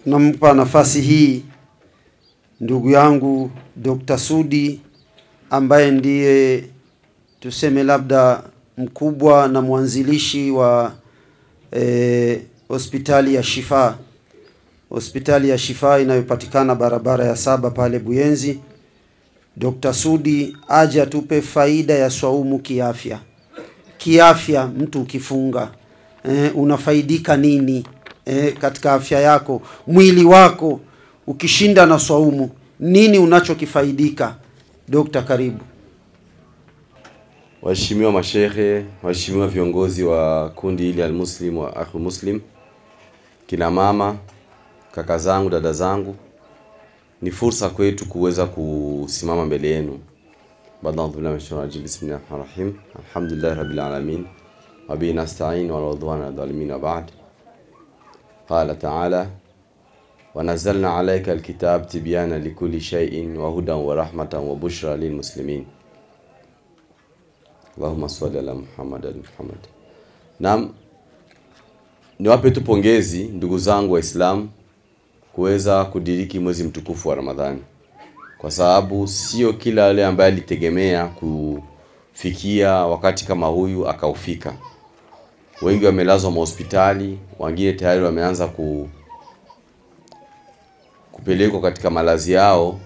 nampa nafasi hii ndugu yangu Dr. Sudi ambaye ndiye tuseme labda mkubwa na mwanzilishi wa hospitali ya Shifa. Hospitali ya Shifa inayopatikana barabara ya 7 pale Buyenzi. Dr. Sudi aje atupe faida ya swaumu kiafya. Kiafya mtu ukifunga unafaidika nini katika afya yako, mwili wako ukishinda na swaumu, nini unachokifaidika? Dr. karibu. Waheshimiwa mashehe, waheshimiwa viongozi wa kundi hili al-Muslim wa Akhu Muslim, kina mama, kaka zangu, dada zangu, ni fursa kwetu kuweza kusimama mbele yenu. Bismillahirrahmanirrahim. Alhamdulillah rabbil alamin. Wa bihi nasta'in wa ridwana adh-dhalimin wa ba'd. Qala ta'ala: "Wa nazzalna 'alayka al-kitaba tibyana likulli shay'in wa hudan wa rahmatan wa bushra lil muslimin." Allahumma salli ala Muhammad al-Muhammad. Naam, niwape tu pongezi ndugu zangu Waislamu kuweza kudiriki mwezi mtukufu wa Ramadhani, kwa sababu sio kila yule ambaye alitegemea kufikia wakati kama huyu akaufika. Wengi wamelazwa hospitali, wengine tayari wameanza kupelekwa katika malazi yao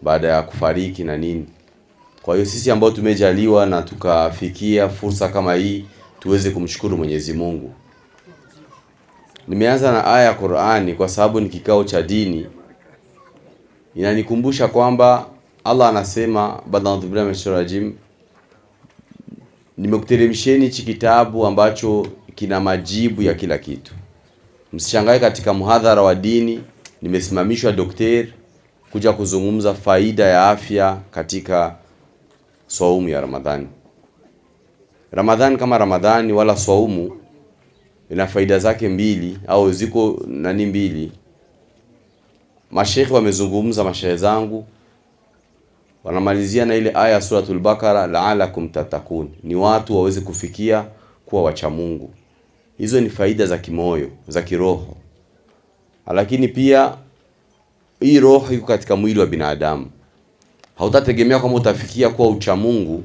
baada ya kufariki na nini. Kwa hiyo sisi ambao tumejaliwa na tukafikia fursa kama hii, tuweze kumshukuru Mwenyezi Mungu. Nimeanza na aya ya Qur'ani kwa sababu ni kikao cha dini. Inanikumbusha kwamba Allah anasema badallahu nimekuteremsheni hichi kitabu ambacho kina majibu ya kila kitu. Msishangae katika muhadhara wa dini nimesimamishwa daktari kuja kuzungumza faida ya afya katika swaumu ya Ramadhani. Ramadhani kama Ramadhani wala swaumu ina faida zake mbili au ziko nani mbili. Masheikh wamezungumza, masheikh zangu wanamalizia na ile aya suratul Baqara, la'alakum tatakun, ni watu waweze kufikia kuwa wacha Mungu. Hizo ni faida za kimoyo, za kiroho. Lakini pia hii roho iko katika mwili wa binadamu. Hautategemea kama utafikia kuwa ucha Mungu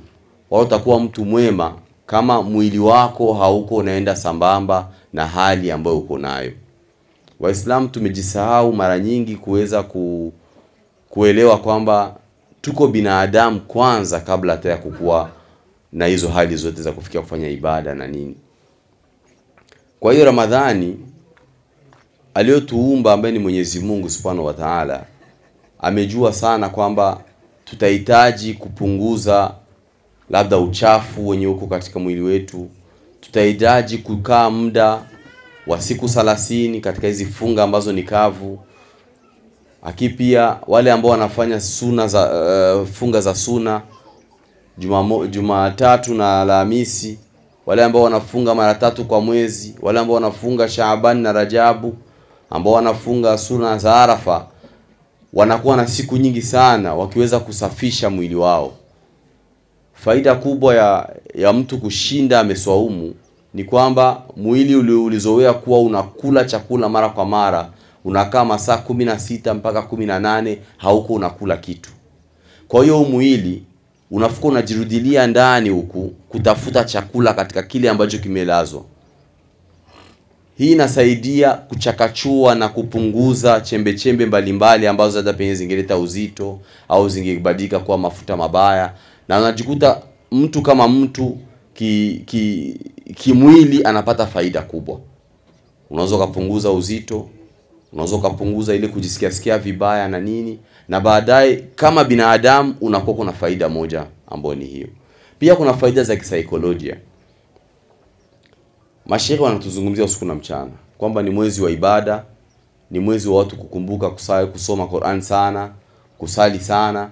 au utakuwa mtu mwema kama mwili wako hauko unaenda sambamba na hali ambayo uko nayo. Waislamu tumejisahau mara nyingi kuweza kuelewa kwamba tuko binadamu kwanza kabla hata ya kukua na hizo hali zote za kufikia kufanya ibada na nini. Kwa hiyo Ramadhani aliyotuumba ambaye ni Mwenyezi Mungu Subhanahu wa Ta'ala amejua sana kwamba tutahitaji kupunguza labda uchafu wenye uko katika mwili wetu. Tutahitaji kukaa muda wa siku 30 katika hizi funga ambazo ni kavu. Pia wale ambao wanafanya sunna za funga za sunna Jumatatu na Alhamisi, wale ambao wanafunga mara 3 kwa mwezi, wale ambao wanafunga Shaaban na Rajabu, ambao wanafunga sunna za Arafa, wanakuwa na siku nyingi sana wakiweza kusafisha mwili wao. Faida kubwa ya mtu kushinda ameswaumu ni kwamba mwili ulizoea kuwa unakula chakula mara kwa mara, unakaa masaa 16 mpaka 18 hauko unakula kitu. Kwa hiyo mwili unafuka unajirudilia ndani huku kutafuta chakula katika kile ambacho kimelazwa. Hii inasaidia kuchakachua na kupunguza chembe mbalimbali ambazo hata penye zingeleta uzito au zingebadilika kuwa mafuta mabaya, na unajikuta mtu kama mtu kimwili anapata faida kubwa. Unaweza kupunguza uzito, unaweza kupunguza ile kujisikia vibaya na nini, na baadaye kama binadamu unakuwa kuna faida moja ambayo ni hiyo. Pia kuna faida za kisaikolojia. Masheikh wanatuzungumzia usiku na mchana kwamba ni mwezi wa ibada, ni mwezi wa watu kukumbuka kusali, kusoma Qur'an sana, kusali sana,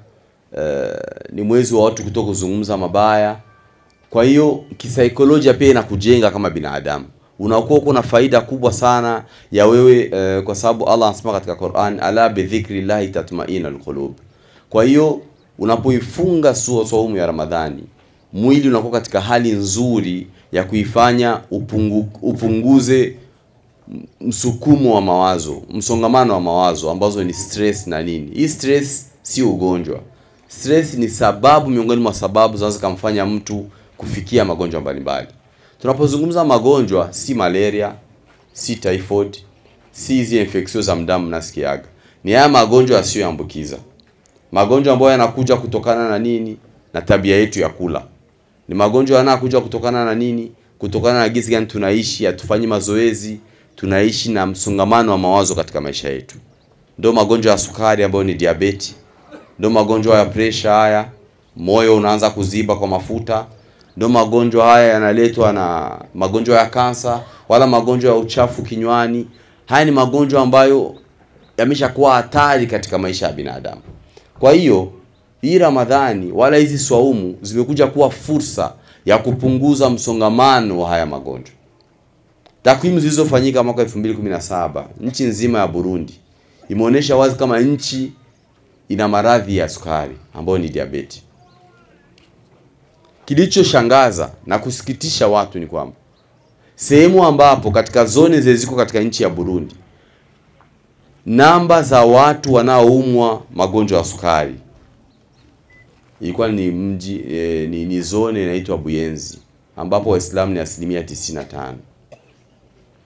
ni mwezi wa watu kutoka kuzungumza mabaya. Kwa hiyo kisaikolojia pia inakujenga kama binadamu. Unakuwa kuna faida kubwa sana ya wewe kwa sababu Allah anasema katika Qur'an, ala bi dhikrillahi tatma'inul qulub. Kwa hiyo unapoifunga swaumu ya Ramadhani, mwili unakuwa katika hali nzuri ya kuifanya upunguze msukumo wa mawazo, msongamano wa mawazo ambazo ni stress na nini. Hii stress si ugonjwa. Stress ni sababu miongoni mwa sababu zinaweza kumfanya mtu kufikia magonjwa mbalimbali. Tunapozungumza magonjwa, si malaria, si typhoid, si hizi infections za mdamu nasikiaga. Ni haya magonjwa yasiyoambukiza. Magonjwa ambayo yanakuja kutokana na nini? Na tabia yetu ya kula. Ni magonjwa yanakuja kutokana na nini? Kutokana na jinsi gani tunaishi, hatufanyi mazoezi, tunaishi na msongamano wa mawazo katika maisha yetu. Ndio magonjwa ya sukari ambayo ni diabetes. Ndio magonjwa ya pressure haya, moyo unaanza kuziba kwa mafuta. Ndio magonjwa haya yanaletwa na magonjwa ya kansa, wala magonjwa ya uchafu kinywani. Haya ni magonjwa ambayo yameshakuwa hatari katika maisha ya binadamu. Kwa hiyo, hii Ramadhani wala hizi swaumu zimekuja kuwa fursa ya kupunguza msongamano wa haya magonjwa. Takwimu zilizofanyika mwaka 2017, nchi nzima ya Burundi imeonyesha wazi kama nchi ina maradhi ya sukari ambayo ni diabetes. Kilichoshangaza na kusikitisha watu ni kwamba sehemu ambapo katika zone zilizo katika nchi ya Burundi, namba za watu wanaoumwa magonjwa ya sukari ilikuwa ni mji ni zone inaitwa Buyenzi, ambapo Waislamu ni 95%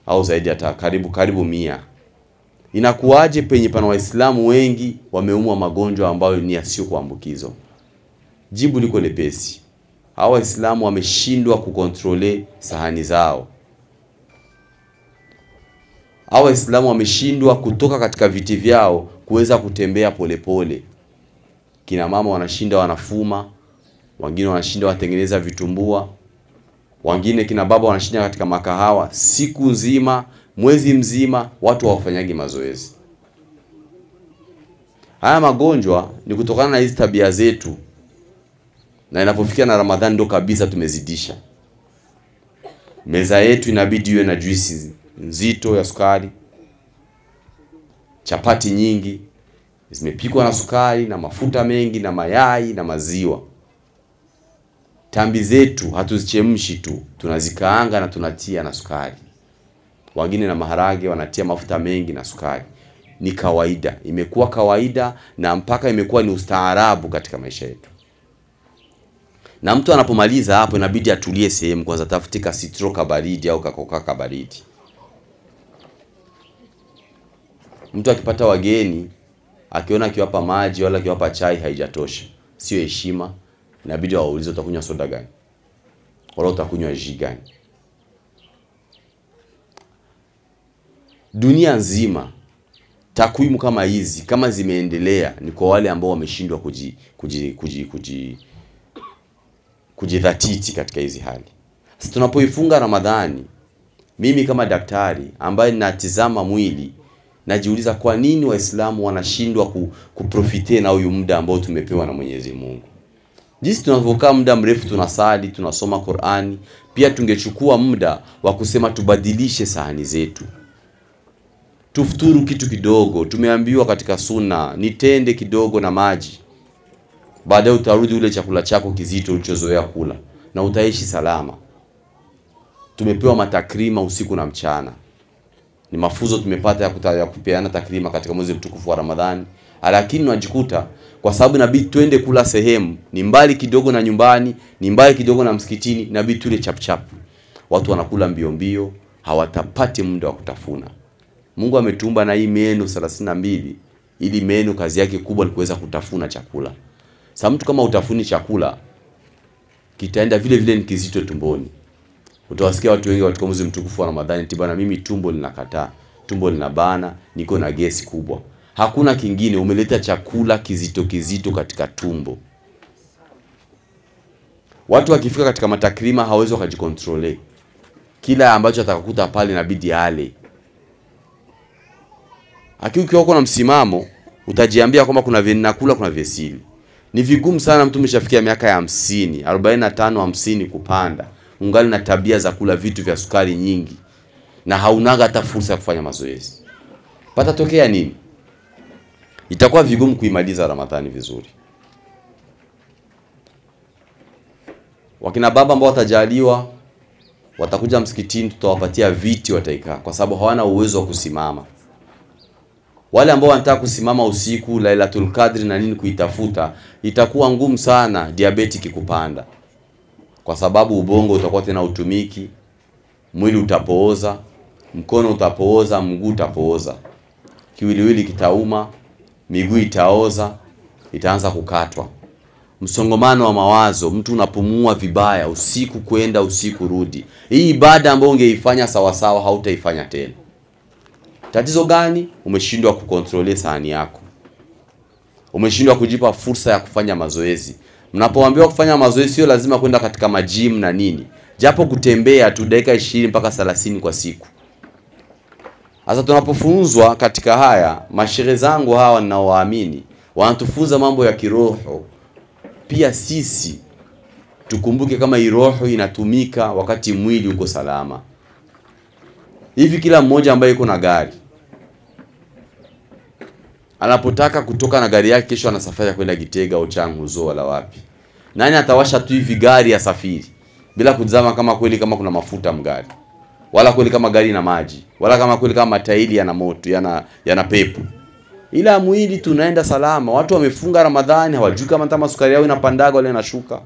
au zaidi, hata karibu 100. Inakuwaje penye pana Waislamu wengi wameumwa magonjwa ambayo ni yasiyo kuambukizwa? Jibu liko lepesi. Hao Waislamu wameshindwa kukontrole sahani zao. Hao Waislamu wameshindwa kutoka katika viti vyao kuweza kutembea polepole. Kina mama wanashinda wanafuma, wengine wanashinda watengeneza vitumbua, wengine kina baba wanashinda katika makahawa siku nzima, mwezi mzima, watu hawafanyagi mazoezi. Haya magonjwa ni kutokana na hizi tabia zetu. Na inapofikia na Ramadhani ndo kabisa tumezidisha. Meza yetu inabidi iwe na juisi nzito ya sukari, chapati nyingi zimepikwa na sukari na mafuta mengi na mayai na maziwa. Tambi zetu hatuzichemshi tu, tunazikaanga na tunatia na sukari. Wengine na maharage wanatia mafuta mengi na sukari. Ni kawaida, imekuwa kawaida na mpaka imekuwa ni ustaarabu katika maisha yetu. Na mtu anapomaliza hapo inabidi atulie sehemu kwanza, tafutika citro kabaridi au kakoka kabaridi. Mtu akipata wageni, akiona akiwapa maji wala akiwapa chai haijatosha, sio heshima. Inabidi waulize utakunywa soda gani? Wala utakunywa jus gani? Dunia nzima takwimu kama hizi kama zimeendelea ni kwa wale ambao wameshindwa kujidhatiti katika hizi hali. Sasa tunapoifunga Ramadhani, mimi kama daktari ambaye ninatizama mwili, najiuliza kwa nini Waislamu wanashindwa kuprofite na huyu muda ambao tumepewa na Mwenyezi Mungu. Jinsi tunavyokaa muda mrefu tunasali, tunasoma Qur'ani, pia tungechukua muda wa kusema tubadilishe sahani zetu. Tufuturu kitu kidogo. Tumeambiwa katika sunna, nitende kidogo na maji. Baadaye utarudi ule chakula chako kizito ulichozoea kula na utaishi salama. Tumepewa matakrima usiku na mchana. Ni mafunzo tumepata ya kupeana takrima katika mwezi mtukufu wa Ramadhani. Lakini unajikuta kwa sababu inabidi twende kula sehemu ni mbali kidogo na nyumbani, ni mbali kidogo na msikitini, inabidi tule chap chap. Watu wanakula mbio mbio, hawatapati muda wa kutafuna. Mungu ametumba na hii meno 32 ili meno kazi yake kubwa ni kuweza kutafuna chakula. Sasa mtu kama utafuni chakula kitaenda vile vile ni kizito tumboni. Utawasikia watu wengi katika mwezi mtukufu wa Ramadhani, tibana mimi tumbo linakataa, tumbo linabana, niko na gesi kubwa. Hakuna kingine, umeleta chakula kizito katika tumbo. Watu wakifika katika matakrima hawezi wakajikontrole. Kila ambacho atakakuta pale inabidi ale. Ukiwa uko na msimamo, utajiambia kwamba kuna vile nakula kuna vesili. Ni vigumu sana mtu umeshafikia miaka ya 50, 45, 50 kupanda, ungali na tabia za kula vitu vya sukari nyingi na haunaga hata fursa ya kufanya mazoezi. Patatokea nini? Itakuwa vigumu kuimaliza Ramadhani vizuri. Wakina baba ambao watajaliwa watakuja msikitini, tutawapatia viti wataikaa, kwa sababu hawana uwezo wa kusimama. Wale ambao wanataka kusimama usiku, Lailatul Qadri na nini kuitafuta, itakuwa ngumu sana diabetic kupanda, kwa sababu ubongo utakuwa tena utumiki, mwili utapooza, mkono utapooza, mguu utapooza, kiwiliwili kitauma, miguu itaoza, itaanza kukatwa. Msongomano wa mawazo, mtu unapumua vibaya, usiku kwenda usiku rudi. Hii ibada ambayo ungeifanya sawa sawa hautaifanya tena. Tatizo gani? Umeshindwa kukontrole sahani yako. Umeshindwa kujipa fursa ya kufanya mazoezi. Mnapoambiwa kufanya mazoezi sio lazima kwenda katika majim na nini. Japo kutembea tu dakika 20 mpaka 30 kwa siku. Sasa tunapofunzwa katika haya, mashehe zangu hawa ninaowaamini, wanatufunza mambo ya kiroho. Pia sisi tukumbuke kama hii roho inatumika wakati mwili uko salama. Hivi kila mmoja ambaye yuko na gari, anapotaka kutoka na gari yake kesho anasafiri kwenda Gitega au Changuzo wala wapi, nani atawasha tu hivi gari ya safiri bila kuzama kama kweli kama kuna mafuta mgari, wala kweli kama gari na maji, wala kama kweli kama matairi yana moto, yana pepo? Ila mwili tunaenda salama. Watu wamefunga Ramadhani, hawajui kama kama sukari yao inapandaga wala inashuka.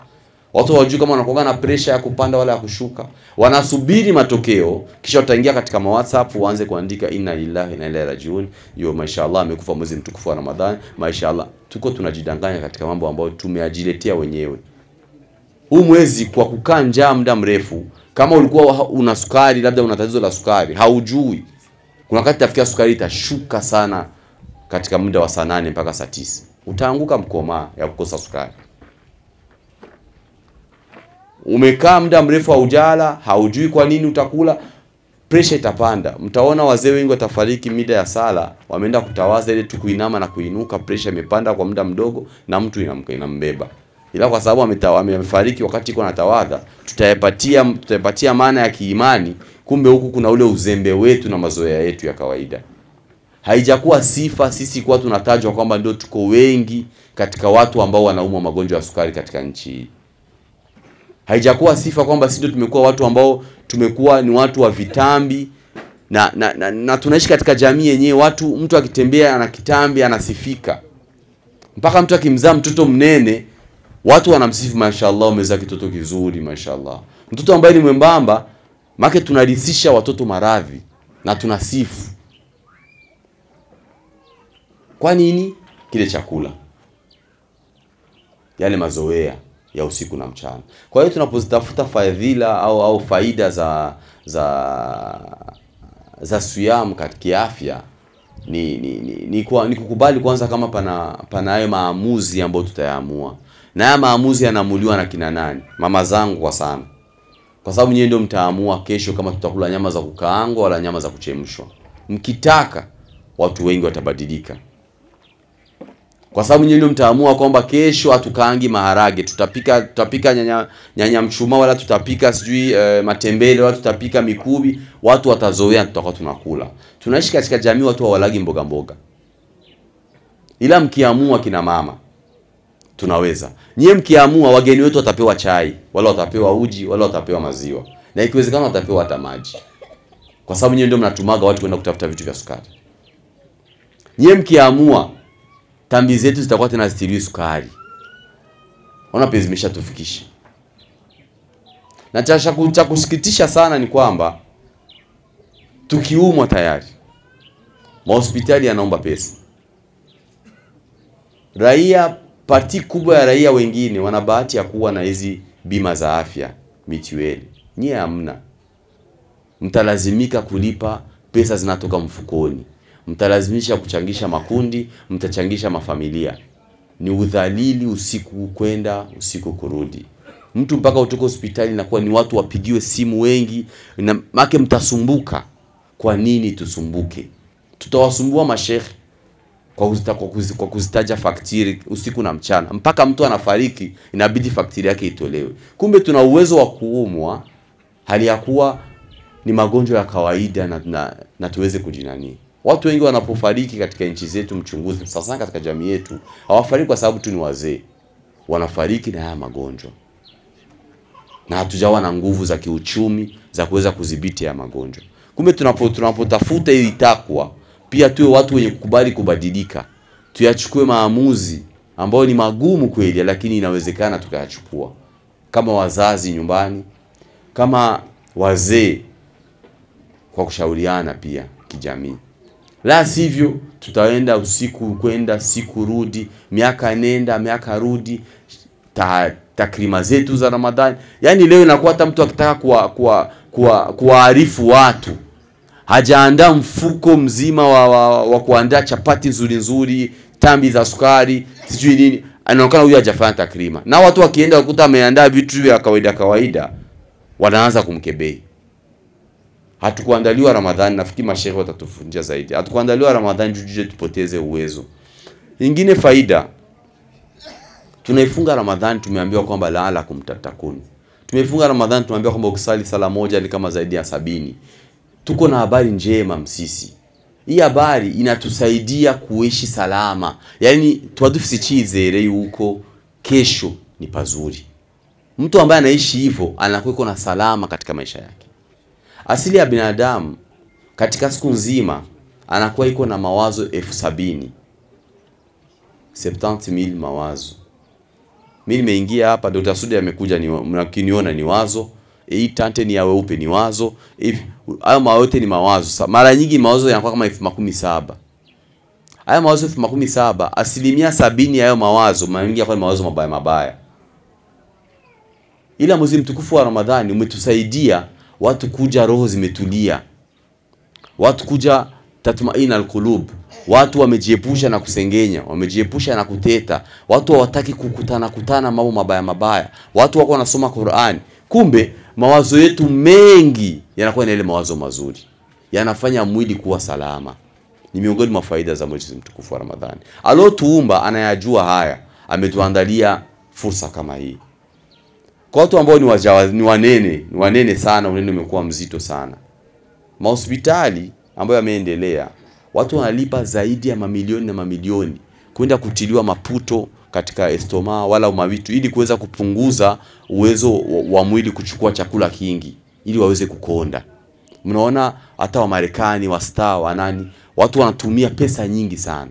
Watu hawajui kama wanakuwa na pressure ya kupanda wala ya kushuka. Wanasubiri matokeo, kisha wataingia katika WhatsApp waanze kuandika inna lillahi wa inna ilaihi rajiun. Yo mashallah amekufa mwezi mtukufu wa Ramadhani. Mashallah. Tuko tunajidanganya katika mambo ambayo tumeajiletea wenyewe. Huu mwezi kwa kukaa njaa muda mrefu, kama ulikuwa una sukari, labda una tatizo la sukari, haujui. Kuna wakati tafikia sukari itashuka sana katika muda wa saa 8 mpaka saa 9. Utaanguka mkoma ya kukosa sukari. Umekaa muda mrefu haujala, haujui kwa nini utakula, pressure itapanda. Mtaona wazee wengi watafariki mida ya sala, wameenda kutawaza ile tu kuinama na kuinuka, pressure imepanda kwa muda mdogo na mtu inambeba. Ila kwa sababu amefariki wakati iko anatawadha, tutayapatia maana ya kiimani. Kumbe huku kuna ule uzembe wetu na mazoea yetu ya kawaida. Haijakuwa sifa sisi kwa tunatajwa kwamba ndio tuko wengi katika watu ambao wanaumwa magonjwa ya sukari katika nchi hii. Haijakuwa sifa kwamba sisi ndio tumekuwa watu ambao tumekuwa ni watu wa vitambi na tunaishi katika jamii yenyewe mtu akitembea ana kitambi anasifika. Mpaka mtu akimzaa mtoto mnene watu wanamsifu, mashaallah umezaa kitoto kizuri mashaallah. Mtoto ambaye ni mwembamba make tunarisisha watoto maradhi na tunasifu. Kwa nini? Kile chakula, yale mazoea ya usiku na mchana. Kwa hiyo tunapozitafuta fadhila au faida za siyam katika afya ni kukubali kwanza kama pana hayo maamuzi ambayo tutayaamua. Na haya maamuzi yanaamuliwa na kina nani? Mama zangu kwa sana. Kwa sababu nyinyi ndio mtaamua kesho kama tutakula nyama za kukaangwa wala nyama za kuchemshwa. Mkitaka watu wengi watabadilika. Kwa sababu nyinyi ndio mtaamua kwamba kesho hatukaangi maharage, tutapika nyanya mchuma wala tutapika sijui matembele wala tutapika mikubi. Watu watazoea tutakuwa tunakula. Tunaishi katika jamii watu hawalagi mboga mboga. Ila mkiamua kina mama tunaweza. Nyie mkiamua wageni wetu watapewa chai, wala watapewa uji, wala watapewa maziwa. Na ikiwezekana watapewa hata maji. Kwa sababu nyie ndio mnatumaga watu kwenda kutafuta vitu vya sukari. Nyie mkiamua tambi zetu zitakuwa tena zitiliwi sukari. Ona pezi imeshatufikisha. Na cha kusikitisha sana ni kwamba tukiumwa tayari mahospitali yanaomba pesa. Parti kubwa ya raia wengine wana bahati ya kuwa na hizi bima za afya mitiweli. Nyie hamna. Mtalazimika kulipa, pesa zinatoka mfukoni. Mtalazimisha kuchangisha makundi, mtachangisha mafamilia. Ni udhalili usiku kwenda, usiku kurudi. Mtu mpaka utoke hospitali na kuwa ni watu wapigiwe simu wengi, na make mtasumbuka. Kwa nini tusumbuke? Tutawasumbua mashehe kwa kuzitaja faktiri usiku na mchana. Mpaka mtu anafariki inabidi faktiri yake itolewe. Kumbe tuna uwezo wa kuumwa hali ya kuwa ni magonjwa ya kawaida na tuweze kujinani. Watu wengi wanapofariki katika nchi zetu, mchunguzi sasa katika jamii yetu, hawafariki kwa sababu tu ni wazee. Wanafariki na haya magonjwa. Na hatujawa na nguvu za kiuchumi za kuweza kudhibiti ya magonjwa. Kumbe tunapotafuta ili takwa, pia tuwe watu wenye kukubali kubadilika. Tuyachukue maamuzi ambayo ni magumu kweli, lakini inawezekana tukayachukua. Kama wazazi nyumbani, kama wazee, kwa kushauriana pia kijamii. La sivyo tutaenda usiku kwenda siku rudi, miaka nenda miaka rudi, takrima zetu za Ramadhani. Yani leo inakuwa hata mtu akitaka kuwaarifu watu, hajaandaa mfuko mzima wa kuandaa chapati nzuri, tambi za sukari, sijui nini, anaonekana huyu hajafanya takrima. Na watu wakienda wakuta ameandaa vitu vya kawaida, wanaanza kumkebei. Hatukuandaliwa Ramadhani, nafikiri mashehe watatufundia zaidi. Hatukuandaliwa Ramadhani juje tupoteze uwezo. Ingine faida, tunaifunga Ramadhani tumeambiwa kwamba la'alakum tattaqun. Tumefunga Ramadhani tumeambiwa kwamba ukisali sala moja ni kama zaidi ya 70. Tuko na habari njema msisi. Hii habari inatusaidia kuishi salama. Yaani twadufisichizere huko kesho ni pazuri. Mtu ambaye anaishi hivyo anakuwa na salama katika maisha yake. Asili ya binadamu katika siku nzima anakuwa iko na mawazo 70,000. 70,000 mawazo. Mimi nimeingia hapa, Dr. Sudi amekuja, mnakiniona ni wazo, hii tante ni ya weupe ni wazo, hivi hayo mawote ni mawazo. Mara nyingi mawazo yanakuwa kama 17,000. Hayo mawazo 17,000, asilimia 70 ya hayo mawazo mara nyingi yanakuwa mawazo mabaya. Ila mwezi mtukufu wa Ramadhani umetusaidia watu kuja roho zimetulia. Watu kuja tatmaina alqulub. Watu wamejiepusha na kusengenya, wamejiepusha na kuteta. Watu hawataki kukutana mambo mabaya. Watu wako wanasoma Qur'an. Kumbe mawazo yetu mengi yanakuwa ni ile mawazo mazuri. Yanafanya mwili kuwa salama. Ni miongoni mwa faida za mwezi mtukufu wa Ramadhani. Alotuumba anayajua haya, ametuandalia fursa kama hii. Kwa watu ambao ni wanene sana, unene umekuwa mzito sana. Mahospitali ambayo yameendelea, watu wanalipa zaidi ya mamilioni na mamilioni kwenda kutiliwa maputo katika estoma wala mavitu ili kuweza kupunguza uwezo wa mwili kuchukua chakula kingi ili waweze kukonda. Mnaona hata wa Marekani, wa star, wa nani, watu wanatumia pesa nyingi sana.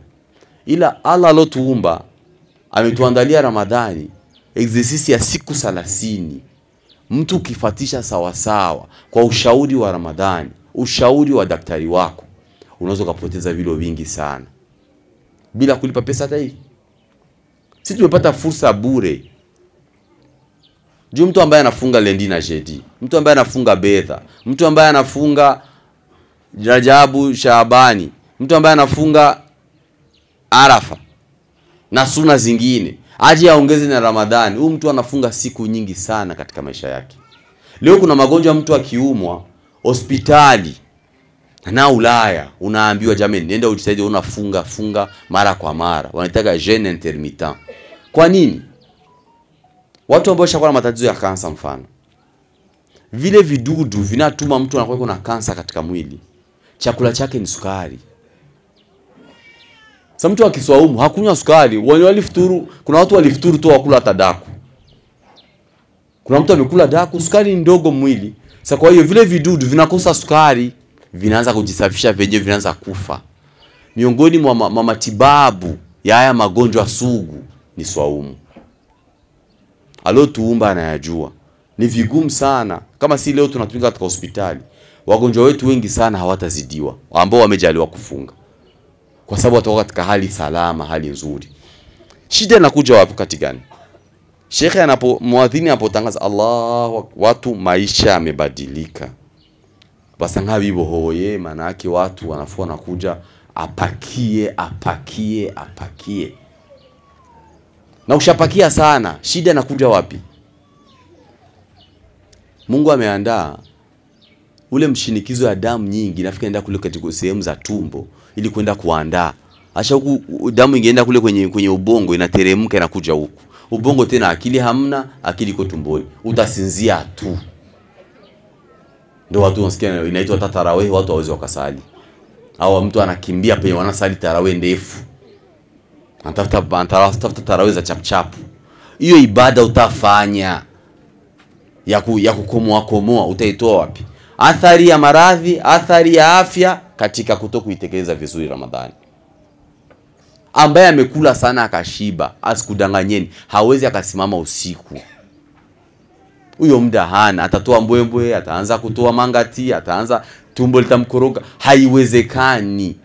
Ila Allah alotuumba ametuandalia Ramadhani exercise ya siku 30. Mtu ukifuatisha sawa kwa ushauri wa Ramadhani, ushauri wa daktari wako, unaweza kupoteza vilo vingi sana bila kulipa pesa hata hii. Sisi tumepata fursa bure. Juu mtu ambaye anafunga lendi na jeudi, mtu ambaye anafunga bedha, mtu ambaye anafunga Rajabu, Shaabani, mtu ambaye anafunga Arafa na sunna zingine, aje aongeze na Ramadhani. Huyu mtu anafunga siku nyingi sana katika maisha yake. Leo kuna magonjwa mtu akiumwa hospitali na Ulaya unaambiwa jamani nenda ujitahidi funga mara kwa mara. Wanataka jeûne intermittent. Kwa nini? Watu ambao washakwa na matatizo ya kansa mfano, vile vidudu vinatuma mtu anakuwa na kansa katika mwili. Chakula chake ni sukari. Sasa mtu akiswaumu hakunywa sukari, walifuturu, kuna watu walifuturu tu wakula hata daku. Kuna mtu amekula daku, sukari ndogo mwili. Sasa kwa hiyo vile vidudu vinakosa sukari, vinaanza kujisafisha venyewe, vinaanza kufa. Miongoni mwa matibabu ya haya magonjwa sugu ni swaumu. Alotuumba anayajua. Ni vigumu sana. Kama si leo tunatumika katika hospitali, wagonjwa wetu wengi sana hawatazidiwa ambao wamejaliwa kufunga, kwa sababu watakuwa katika hali salama, hali nzuri. Shida inakuja wapi kati gani? Shekhe muadhini anapotangaza Allah, watu maisha yamebadilika. Basanga bibo hoye, maana yake watu wanafua na kuja apakie. Na ushapakia sana, shida inakuja wapi? Mungu ameandaa ule mshinikizo ya damu nyingi nafika enda kule katika sehemu za tumbo ili kwenda kuandaa. Acha huku damu ingeenda kule kwenye ubongo, inateremka inakuja huku. Ubongo tena akili hamna, akili iko tumboni. Utasinzia tu. Ndio watu wanasikia inaitwa tarawih, watu hawezi wakasali. Au mtu anakimbia penye wanasali tarawih ndefu. Anatafuta tarawih za chapchapu. Hiyo ibada utafanya ya kukomoa utaitoa wapi? athari ya maradhi, athari ya afya katika kutokuitekeleza vizuri Ramadhani. Ambaye amekula sana akashiba, asikudanganyeni, hawezi akasimama usiku. Huyo muda hana, atatoa mbwembwe, ataanza kutoa mangati, ataanza tumbo litamkoroga, haiwezekani.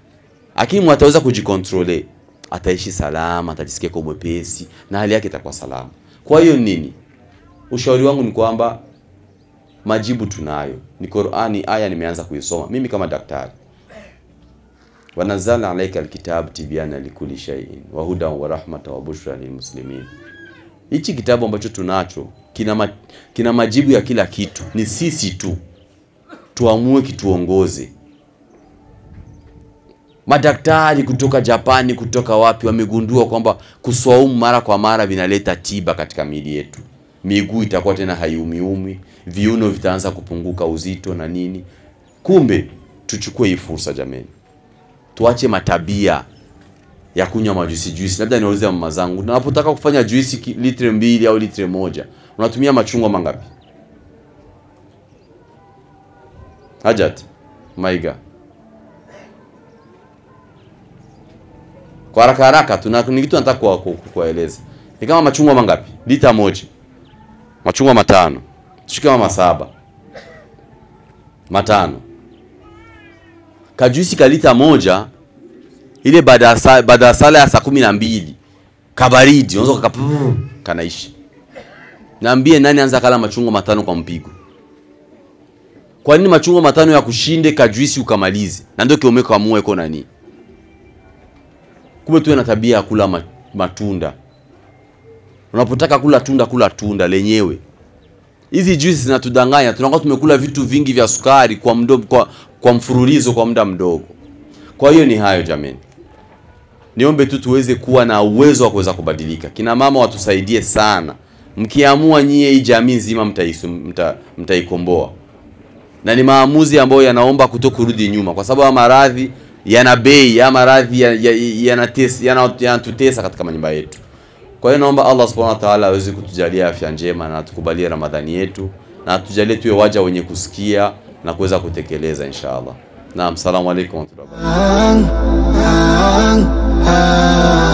Lakini mwataweza kujikontrole, ataishi salama, atajisikia kwa mwepesi na hali yake itakuwa salama. Kwa hiyo nini? Ushauri wangu ni kwamba majibu tunayo. Ni Qur'ani, aya nimeanza kuisoma mimi kama daktari. Wanazalna alayka alkitab tibyana likulli shay'in wa hudan wa rahmatan wa bushra lilmuslimin. Hichi kitabu ambacho tunacho kina majibu ya kila kitu. Ni sisi tu tuamue kituongoze. Madaktari kutoka Japani, kutoka wapi, wamegundua kwamba kuswaumu mara kwa mara vinaleta tiba katika miili yetu. Miguu itakuwa tena haiumi, viuno vitaanza kupunguka uzito na nini. Kumbe tuchukue hii fursa jameni. Tuache matabia ya kunywa majuisi. Labda niulize mama zangu, unapotaka kufanya juisi litre 2 au litre 1, unatumia machungwa mangapi? Hajat, Maiga. Kwa haraka ni kitu nataka kueleza. Ni kama machungwa mangapi? Lita 1. Machungwa 5. Tushike kama 7. 5. Kajuisi ka lita 1 ile baada ya sala ya saa 12 kabaridi unaweza kanaishi. Naambie nani anza kala machungwa 5 kwa mpigo? Kwa nini machungwa 5 ya kushinde kajuisi ukamalize? Na ndio kiomeko amue iko nani? Kumbe tuwe na tabia ya kula matunda. Unapotaka kula tunda lenyewe. Hizi juice zinatudanganya, tunakuwa tumekula vitu vingi vya sukari kwa mfululizo kwa muda mdogo. Kwa hiyo ni hayo jameni. Niombe tu tuweze kuwa na uwezo wa kuweza kubadilika. Kina mama watusaidie sana. Mkiamua nyie hii jamii nzima mtaikomboa. Na ni maamuzi ambayo yanaomba kutokurudi nyuma kwa sababu maradhi yana bei, ya maradhi yanatutesa katika manyumba yetu. Kwa hiyo naomba Allah Subhanahu wa Ta'ala aweze kutujalia afya njema na tukubalie Ramadhani yetu na atujalie tuwe waja wenye kusikia na kuweza kutekeleza inshallah. Naam, salamu alaykum wa rahmatullahi wa barakatuh.